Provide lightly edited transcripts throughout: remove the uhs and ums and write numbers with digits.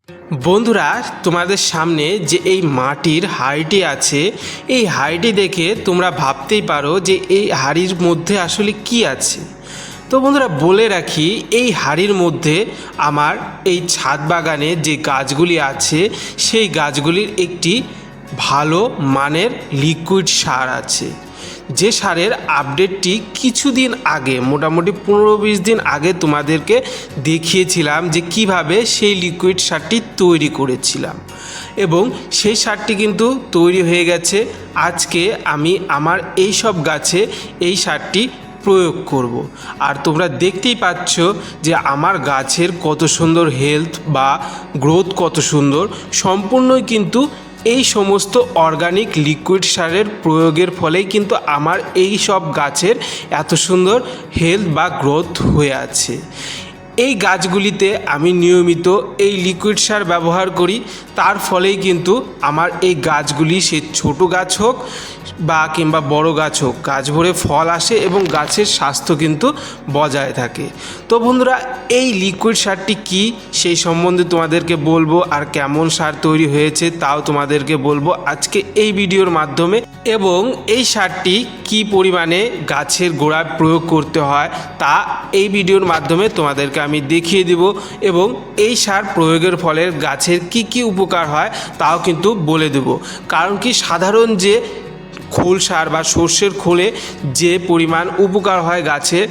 বন্ধুরা, তোমাদের সামনে যে এই মাটির হাঁড়িটি আছে, এই হাঁড়িটি দেখে তোমরা ভাবতেই পারো যে এই হাঁড়ির মধ্যে আসলে কি আছে। তো বন্ধুরা, বলে রাখি, এই হাঁড়ির মধ্যে আমার এই ছাদ বাগানে যে গাছগুলি আছে সেই গাছগুলির একটি ভালো মানের লিকুইড সার আছে। যে সারের আপডেটটি কিছুদিন আগে, মোটামুটি 15-20 দিন আগে তোমাদেরকে দেখিয়েছিলাম যে কিভাবে সেই লিকুইড সারটি তৈরি করেছিলাম, এবং সেই সারটি কিন্তু তৈরি হয়ে গেছে। আজকে আমি আমার এই সব গাছে এই সারটি প্রয়োগ করব। আর তোমরা দেখতেই পাচ্ছ যে আমার গাছের কত সুন্দর হেলথ বা গ্রোথ, কত সুন্দর। সম্পূর্ণই কিন্তু এই সমস্ত অর্গানিক লিকুইড সারের প্রয়োগের ফলেই কিন্তু আমার এই সব গাছের এত সুন্দর হেলথ বা গ্রোথ হয়ে আছে। এই গাছগুলিতে আমি নিয়মিত এই লিকুইড সার ব্যবহার করি, তার ফলেই কিন্তু আমার এই গাছগুলি, সে ছোট গাছ হোক বা কিংবা বড় গাছ হোক, গাছ ভরে ফল আসে এবং গাছের স্বাস্থ্য কিন্তু বজায় থাকে। তো বন্ধুরা, এই লিকুইড সারটি কি সেই সম্বন্ধে তোমাদেরকে বলবো, আর কেমন সার তৈরি হয়েছে তাও তোমাদেরকে বলবো আজকে এই ভিডিওর মাধ্যমে। এবং এই সারটি কি পরিমাণে গাছের গোড়ায় প্রয়োগ করতে হয় তা এই ভিডিওর মাধ্যমে তোমাদেরকে আমি দেখিয়ে দেব, এবং এই সার প্রয়োগের ফলে গাছের কি কি উপকার হয় তাও কিন্তু বলে দেব। কারণ কি, সাধারণ যে খোল সার বা সর্ষের খোলে যে পরিমাণ উপকার হয় গাছের,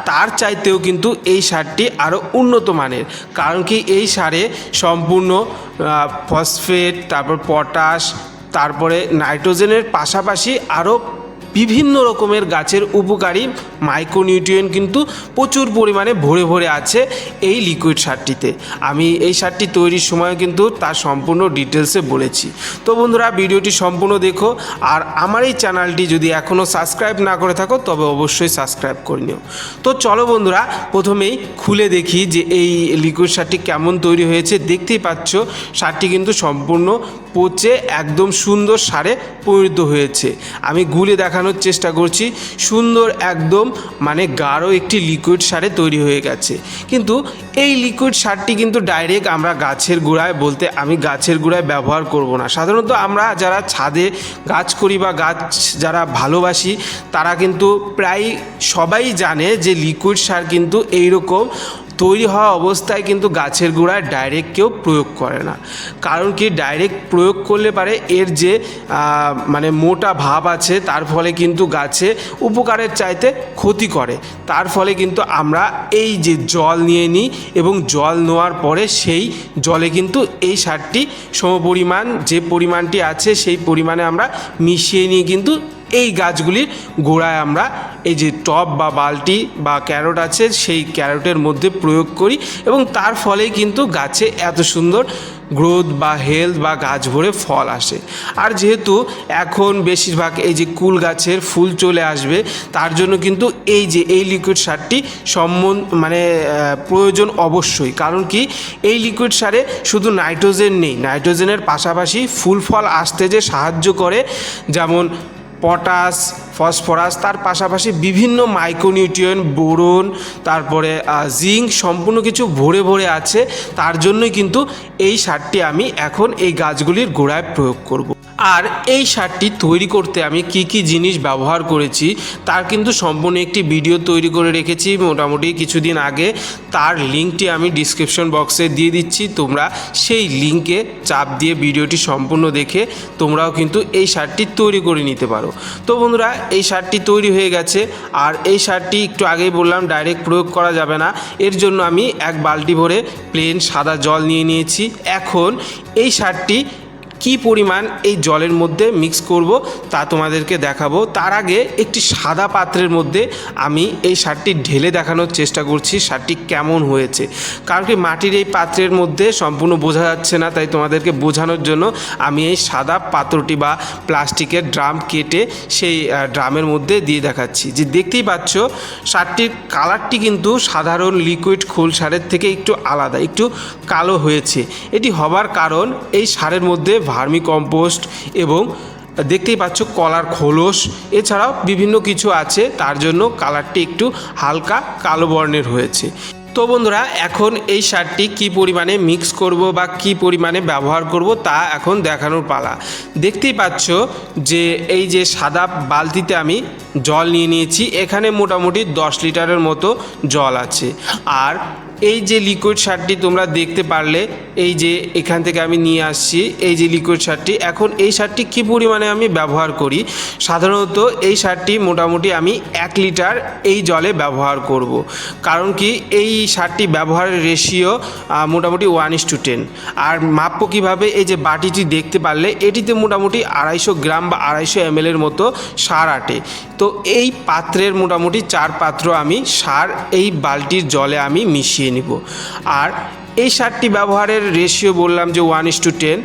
তার চাইতেও কিন্তু এই সারটি আরও উন্নত মানের। কারণ কি, এই সারে সম্পূর্ণ ফসফেট, তারপর পটাশ, তারপরে নাইট্রোজেনের পাশাপাশি আরও বিভিন্ন রকমের গাছের উপকারী মাইক্রোনিউট্রিয়েন্ট কিন্তু প্রচুর পরিমাণে ভরে ভরে আছে এই লিকুইড সারটিতে। আমি এই সারটি তৈরির সময় কিন্তু তার সম্পূর্ণ ডিটেলসে বলেছি। তো বন্ধুরা, ভিডিওটি সম্পূর্ণ দেখো, আর আমার এই চ্যানেলটি যদি এখনও সাবস্ক্রাইব না করে থাকো তবে অবশ্যই সাবস্ক্রাইব করে নিও। তো চলো বন্ধুরা, প্রথমেই খুলে দেখি যে এই লিকুইড সারটি কেমন তৈরি হয়েছে। দেখতেই পাচ্ছ সারটি কিন্তু সম্পূর্ণ পচে একদম সুন্দর সারে পরিণত হয়েছে। আমি গুলে দেখানোর চেষ্টা করছি। সুন্দর একদম মানে গাঢ় একটি লিকুইড সারে তৈরি হয়ে গেছে। কিন্তু এই লিকুইড সারটি কিন্তু ডাইরেক্ট আমরা গাছের গোড়ায়, বলতে আমি গাছের গোড়ায় ব্যবহার করব না। সাধারণত আমরা যারা ছাদে গাছ করি বা গাছ যারা ভালোবাসি, তারা কিন্তু প্রায় সবাই জানে যে লিকুইড সার কিন্তু এইরকম তৈরি হওয়া অবস্থায় কিন্তু গাছের গোড়ায় ডাইরেক্ট কেউ প্রয়োগ করে না। কারণ কি, ডাইরেক্ট প্রয়োগ করলে পারে এর যে মানে মোটা ভাব আছে, তার ফলে কিন্তু গাছে উপকারের চাইতে ক্ষতি করে। তার ফলে কিন্তু আমরা এই যে জল নিয়ে নিই, এবং জল নেওয়ার পরে সেই জলে কিন্তু এই সারটি সমপরিমাণ, যে পরিমাণটি আছে সেই পরিমাণে আমরা মিশিয়ে নিয়ে কিন্তু এই গাছগুলির গোড়ায় আমরা এই যে টব বা বালতি বা ক্যারট আছে সেই ক্যারটের মধ্যে প্রয়োগ করি, এবং তার ফলেই কিন্তু গাছে এত সুন্দর গ্রোথ বা হেলথ বা গাছ ভরে ফল আসে। আর যেহেতু এখন বেশিরভাগ এই যে কুল গাছের ফুল চলে আসবে, তার জন্য কিন্তু এই যে এই লিকুইড সারটি প্রয়োজন অবশ্যই। কারণ কি, এই লিকুইড সারে শুধু নাইট্রোজেন নেই, নাইট্রোজেনের পাশাপাশি ফুল ফল আসতে যে সাহায্য করে, যেমন পটাশ, ফসফরাস, তার পাশাপাশি বিভিন্ন মাইক্রোনিউট্রিয়েন্ট, বোরন, তারপরে জিঙ্ক, সম্পূর্ণ কিছু ভরে ভরে আছে। তার জন্যই কিন্তু এই সারটি আমি এখন এই গাছগুলির গোড়ায় প্রয়োগ করব। আর এই সারটি তৈরি করতে আমি কি কি জিনিস ব্যবহার করেছি তার কিন্তু সম্পূর্ণ একটি ভিডিও তৈরি করে রেখেছি মোটামুটি কিছুদিন আগে। তার লিঙ্কটি আমি ডিসক্রিপশন বক্সে দিয়ে দিচ্ছি, তোমরা সেই লিঙ্কে চাপ দিয়ে ভিডিওটি সম্পূর্ণ দেখে তোমরাও কিন্তু এই সারটি তৈরি করে নিতে পারো। তো বন্ধুরা, এই সারটি তৈরি হয়ে গেছে। আর এই সারটি একটু আগেই বললাম ডাইরেক্ট প্রয়োগ করা যাবে না, এর জন্য আমি এক বালতি ভরে প্লেন সাদা জল নিয়ে নিয়েছি। এখন এই সারটি কি পরিমাণ এই জলের মধ্যে মিক্স করব তা তোমাদেরকে দেখাবো। তার আগে একটি সাদা পাত্রের মধ্যে আমি এই সারটি ঢেলে দেখানোর চেষ্টা করছি সারটি কেমন হয়েছে। কারণ কি, মাটির এই পাত্রের মধ্যে সম্পূর্ণ বোঝা যাচ্ছে না, তাই তোমাদেরকে বোঝানোর জন্য আমি এই সাদা পাত্রটি বা প্লাস্টিকের ড্রাম কেটে সেই ড্রামের মধ্যে দিয়ে দেখাচ্ছি। যে দেখতেই পাচ্ছ সারটির কালারটি কিন্তু সাধারণ লিকুইড খোল সারের থেকে একটু আলাদা, একটু কালো হয়েছে। এটি হবার কারণ এই সারের মধ্যে ভার্মি কম্পোস্ট এবং দেখতেই পাচ্ছ কলার খোলস, এছাড়াও বিভিন্ন কিছু আছে, তার জন্য কালারটি একটু হালকা কালো বর্ণের হয়েছে। তো বন্ধুরা এখন এই সারটি কি পরিমাণে মিক্স করব বা কি পরিমাণে ব্যবহার করব তা এখন দেখানোর পালা। দেখতেই পাচ্ছ যে এই যে সাদা বালতিতে আমি জল নিয়ে নিয়েছি, এখানে মোটামুটি 10 লিটারের মতো জল আছে। আর এই যে লিকুইড সারটি তোমরা দেখতে পারলে, এই যে এখান থেকে আমি নিয়ে আসছি এই যে লিকুইড সারটি, এখন এই সারটি কী পরিমাণে আমি ব্যবহার করি, সাধারণত এই সারটি মোটামুটি আমি 1 লিটার এই জলে ব্যবহার করব। কারণ কি এই সারটি ব্যবহারের রেশিও মোটামুটি 1:10। আর মাপবো কীভাবে, এই যে বাটিটি দেখতে পারলে এটিতে মোটামুটি 250 গ্রাম বা 250 ml মতো সার আটে। তো এই পাত্রের মোটামুটি 4 পাত্র আমি সার এই বালতির জলে আমি মিশিয়ে নিব। আর এই সারটি ব্যবহারের রেশিও বললাম যে 1:10,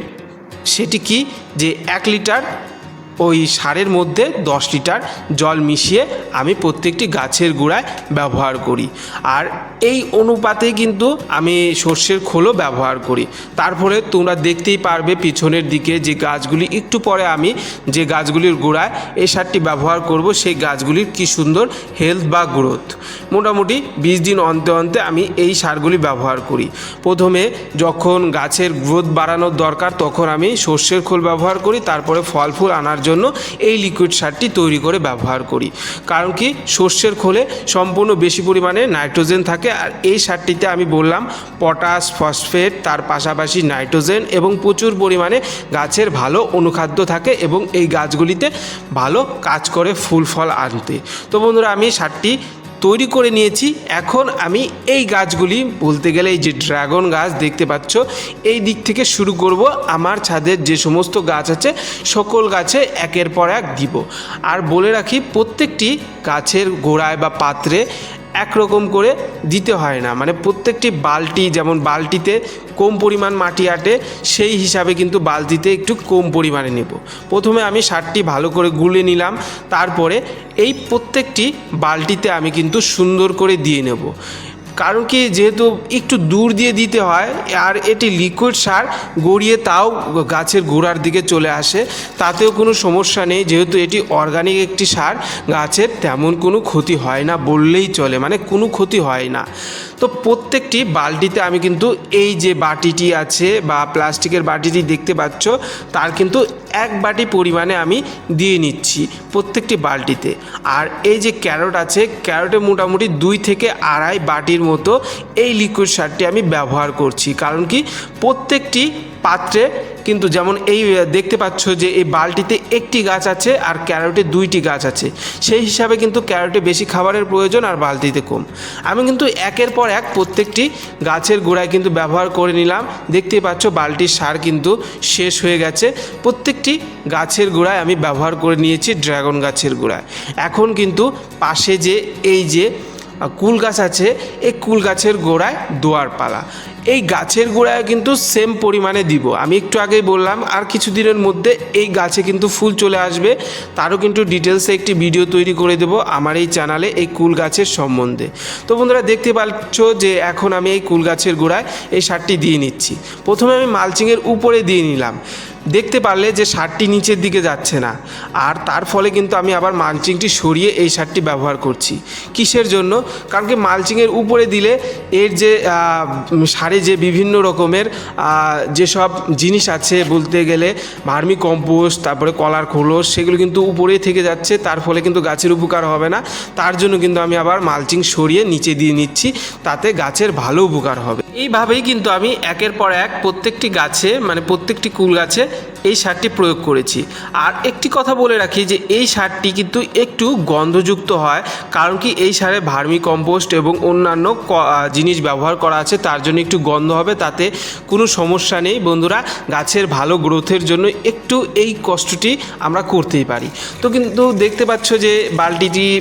সেটি কি যে 1 লিটার ওই সারের মধ্যে 10 লিটার জল মিশিয়ে আমি প্রত্যেকটি গাছের গোড়ায় ব্যবহার করি। আর এই অনুপাতে কিন্তু আমি সর্ষের খোলও ব্যবহার করি। তারপরে তোমরা দেখতেই পারবে পিছনের দিকে যে গাছগুলি একটু পরে আমি যে গাছগুলির গোড়ায় এই সারটি ব্যবহার করব, সেই গাছগুলির কি সুন্দর হেলথ বা গ্রোথ। মোটামুটি 20 দিন অন্তে অন্তে আমি এই সারগুলি ব্যবহার করি। প্রথমে যখন গাছের গ্রোথ বাড়ানোর দরকার তখন আমি সর্ষের খোল ব্যবহার করি, তারপরে ফল ফুল আনার জন্য এই লিকুইড সারটি তৈরি করে ব্যবহার করি। কারণ কি সর্ষের খোলে সম্পূর্ণ বেশি পরিমাণে নাইট্রোজেন থাকে, আর এই সারটিতে আমি বললাম পটাশ, ফসফেট, তার পাশাপাশি নাইট্রোজেন এবং প্রচুর পরিমাণে গাছের ভালো অনুখাদ্য থাকে এবং এই গাছগুলিতে ভালো কাজ করে ফুল ফল আনতে। তো বন্ধুরা আমি সারটি তৈরি করে নিয়েছি। এখন আমি এই গাছগুলি বলতে গেলে এই যে ড্রাগন গাছ দেখতে পাচ্ছ, এই দিক থেকে শুরু করব। আমার ছাদের যে সমস্ত গাছ আছে সকল গাছে একের পর এক দিব। আর বলে রাখি প্রত্যেকটি গাছের গোড়ায় বা পাত্রে একরকম করে দিতে হয় না, মানে প্রত্যেকটি বালতি, যেমন বালতিতে কম পরিমাণ মাটি আটে সেই হিসাবে কিন্তু বালতিতে একটু কম পরিমাণে নেব। প্রথমে আমি সারটি ভালো করে গুলে নিলাম, তারপরে এই প্রত্যেকটি বালতিতে আমি কিন্তু সুন্দর করে দিয়ে নেব। কারণ কি যেহেতু একটু দূর দিয়ে দিতে হয়, আর এটি লিকুইড সার গড়িয়ে তাও গাছের গোড়ার দিকে চলে আসে, তাতেও কোনো সমস্যা নেই। যেহেতু এটি অর্গানিক একটি সার, গাছের তেমন কোনো ক্ষতি হয় না বললেই চলে, মানে কোনো ক্ষতি হয় না। তো প্রত্যেকটি বালতিতে আমি কিন্তু এই যে বাটিটি আছে বা প্লাস্টিকের বাটিটি দেখতে পাচ্ছ, তার কিন্তু 1 বাটি পরিমাণে আমি দিয়ে নিচ্ছি প্রত্যেকটি বালতিতে। আর এই যে ক্যারট আছে, ক্যারটে মোটামুটি 2 থেকে 2.5 বাটির মতো এই লিকুইড সারটি আমি ব্যবহার করছি। কারণ কি প্রত্যেকটি পাত্রে কিন্তু যেমন এই দেখতে পাচ্ছ যে এই বালতিতে 1টি গাছ আছে আর ক্যারটে 2টি গাছ আছে, সেই হিসাবে কিন্তু ক্যারটে বেশি খাবারের প্রয়োজন আর বালতিতে কম। আমি কিন্তু একের পর এক প্রত্যেকটি গাছের গোড়ায় কিন্তু ব্যবহার করে নিলাম। দেখতেই পাচ্ছ বালতির সার কিন্তু শেষ হয়ে গেছে। প্রত্যেকটি গাছের গোড়ায় আমি ব্যবহার করে নিয়েছি ড্রাগন গাছের গোড়ায়। এখন কিন্তু পাশে যে এই যে কুল গাছ আছে, এই কুল গাছের গোড়ায় দেওয়ার পালা। এই গাছের গোড়ায় কিন্তু সেম পরিমাণে দিব। আমি একটু আগেই বললাম আর কিছুদিনের মধ্যে এই গাছে কিন্তু ফুল চলে আসবে, তারও কিন্তু ডিটেলসে একটি ভিডিও তৈরি করে দেব আমার এই চ্যানেলে এই কুল গাছের সম্বন্ধে। তো বন্ধুরা দেখতে পাচ্ছ যে এখন আমি এই কুল গাছের গোড়ায় এই সারটি দিয়ে নিচ্ছি। প্রথমে আমি মালচিংয়ের উপরে দিয়ে নিলাম, দেখতে পারলে যে সারটি নিচের দিকে যাচ্ছে না, আর তার ফলে কিন্তু আমি আবার মালচিংটি সরিয়ে এই সারটি ব্যবহার করছি। কিসের জন্য? কারণ কি মালচিংয়ের উপরে দিলে এর যে সারে যে বিভিন্ন রকমের যেসব জিনিস আছে, বলতে গেলে ভার্মি কম্পোস্ট, তারপরে কলার খোলস, সেগুলো কিন্তু উপরেই থেকে যাচ্ছে, তার ফলে কিন্তু গাছের উপকার হবে না। তার জন্য কিন্তু আমি আবার মালচিং সরিয়ে নিচে দিয়ে নিচ্ছি, তাতে গাছের ভালো উপকার হবে। এইভাবেই কিন্তু আমি একের পর এক প্রত্যেকটি গাছে, মানে প্রত্যেকটি কুল গাছে এই সারটি প্রয়োগ করেছি। আর একটি কথা বলে রাখি যে এই সারটি কিন্তু একটু গন্ধযুক্ত হয়, কারণ কি এই সারে ভার্মি কম্পোস্ট এবং অন্যান্য জিনিস ব্যবহার করা আছে, তার জন্য একটু গন্ধ হবে, তাতে কোনো সমস্যা নেই বন্ধুরা। গাছের ভালো গ্রোথের জন্য একটু এই কষ্টটি আমরা করতেই পারি। তো কিন্তু দেখতে পাচ্ছ যে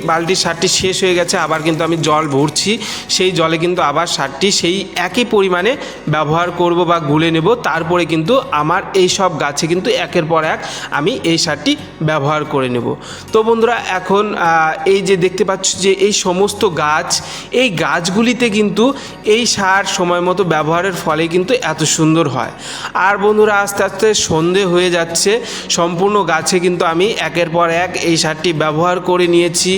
বালতির সারটি শেষ হয়ে গেছে, আবার কিন্তু আমি জল ভরছি, সেই জলে কিন্তু আবার সারটি সেই একই পরিমাণে ব্যবহার করব বা গুলে নেব। তারপরে কিন্তু আমার এই সব গাছে কিন্তু একের পর এক আমি এই সারটি ব্যবহার করে নেব। তো বন্ধুরা এখন এই যে দেখতে পাচ্ছ যে এই সমস্ত গাছ, এই গাছগুলিতে কিন্তু এই সার সময় মতো ব্যবহারের ফলে কিন্তু এত সুন্দর হয়। আর বন্ধুরা আস্তে আস্তে সন্ধে হয়ে যাচ্ছে, সম্পূর্ণ গাছে কিন্তু আমি একের পর এক এই সারটি ব্যবহার করে নিয়েছি।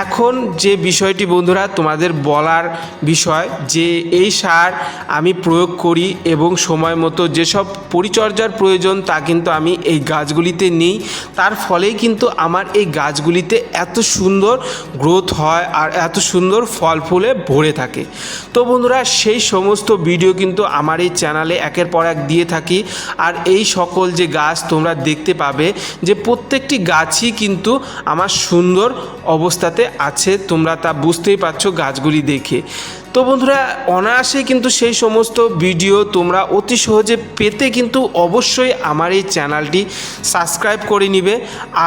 এখন যে বিষয়টি বন্ধুরা তোমাদের বলার বিষয়, যে এই সার আমি প্রয়োগ করি এবং সময় মতো যেসব পরিচর্যার প্রয়োজন তা কিন্তু আমি এই গাছগুলিতে নিই, তার ফলেই কিন্তু আমার এই গাছগুলিতে এত সুন্দর গ্রোথ হয় আর এত সুন্দর ফল ফুলে ভরে থাকে। তো বন্ধুরা সেই সমস্ত ভিডিও কিন্তু আমার এই চ্যানেলে একের পর এক দিয়ে থাকি। আর এই সকল যে গাছ তোমরা দেখতে পাবে যে প্রত্যেকটি গাছই কিন্তু আমার সুন্দর অবস্থাতে আছে, তোমরা তা বুঝতেই পারছো গাছগুলি দেখে। তো বন্ধুরা অনায়াসে কিন্তু সেই সমস্ত ভিডিও তোমরা অতি সহজে পেতে কিন্তু অবশ্যই আমার এই চ্যানেলটি সাবস্ক্রাইব করে নিবে।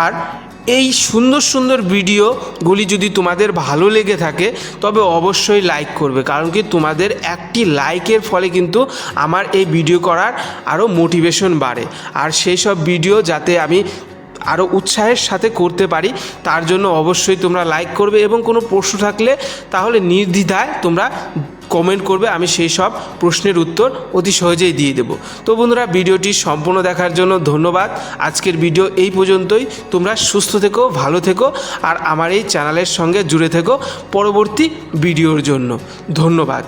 আর এই সুন্দর সুন্দর ভিডিওগুলি যদি তোমাদের ভালো লেগে থাকে তবে অবশ্যই লাইক করবে, কারণ কি তোমাদের একটি লাইকের ফলে কিন্তু আমার এই ভিডিও করার আরও মোটিভেশন বাড়ে। আর সেই সব ভিডিও যাতে আমি আরও উৎসাহের সাথে করতে পারি তার জন্য অবশ্যই তোমরা লাইক করবে, এবং কোনো প্রশ্ন থাকলে তাহলে নির্দ্বিধায় তোমরা কমেন্ট করবে, আমি সেই সব প্রশ্নের উত্তর অতি সহজেই দিয়ে দেব। তো বন্ধুরা ভিডিওটি সম্পূর্ণ দেখার জন্য ধন্যবাদ। আজকের ভিডিও এই পর্যন্তই। তোমরা সুস্থ থেকো, ভালো থেকো, আর আমার এই চ্যানেলের সঙ্গে জুড়ে থেকো পরবর্তী ভিডিওর জন্য। ধন্যবাদ।